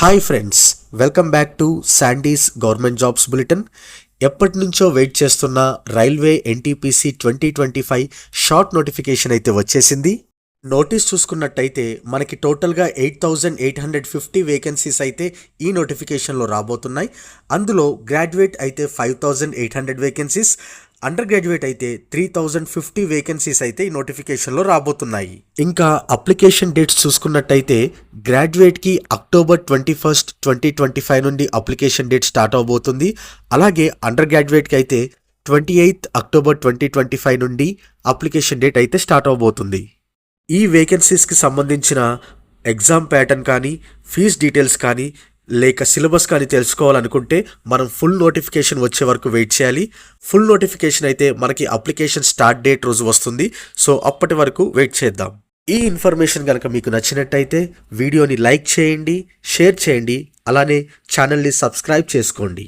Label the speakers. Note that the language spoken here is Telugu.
Speaker 1: Hi friends, welcome back to sandies government jobs bulletin. ఎప్పటి నుంచో వెయిట్ చేస్తున్న రైల్వే ఎన్టీపీసీ 2025 షార్ట్ నోటిఫికేషన్ అయితే వచ్చేసింది. నోటీస్ చూసుకున్నట్టయితే మనకి టోటల్గా 8,850 వేకెన్సీస్ అయితే ఈ నోటిఫికేషన్లో రాబోతున్నాయి. అందులో గ్రాడ్యుయేట్ అయితే 5,800 వేకెన్సీస్, అండర్ గ్రాడ్యుయేట్ అయితే 3,050 వేకెన్సీస్ అయితే ఈ నోటిఫికేషన్లో రాబోతున్నాయి. ఇంకా అప్లికేషన్ డేట్స్ చూసుకున్నట్టయితే గ్రాడ్యుయేట్కి అక్టోబర్ 21, 2025 నుండి అప్లికేషన్ డేట్ స్టార్ట్ అవబోతుంది. అలాగే అండర్ గ్రాడ్యుయేట్కి అయితే 28 అక్టోబర్ 2025 నుండి అప్లికేషన్ డేట్ అయితే స్టార్ట్ అవబోతుంది. ఈ వేకెన్సీస్కి సంబంధించిన ఎగ్జామ్ ప్యాటర్న్ కానీ, ఫీజ్ డీటెయిల్స్ కానీ, లేక సిలబస్ కానీ తెలుసుకోవాలనుకుంటే మనం ఫుల్ నోటిఫికేషన్ వచ్చే వరకు వెయిట్ చేయాలి. ఫుల్ నోటిఫికేషన్ అయితే మనకి అప్లికేషన్ స్టార్ట్ డేట్ రోజు వస్తుంది. సో అప్పటి వరకు వెయిట్ చేద్దాం. ఈ ఇన్ఫర్మేషన్ కనుక మీకు నచ్చినట్టయితే వీడియోని లైక్ చేయండి, షేర్ చేయండి, అలానే ఛానల్ని సబ్స్క్రైబ్ చేసుకోండి.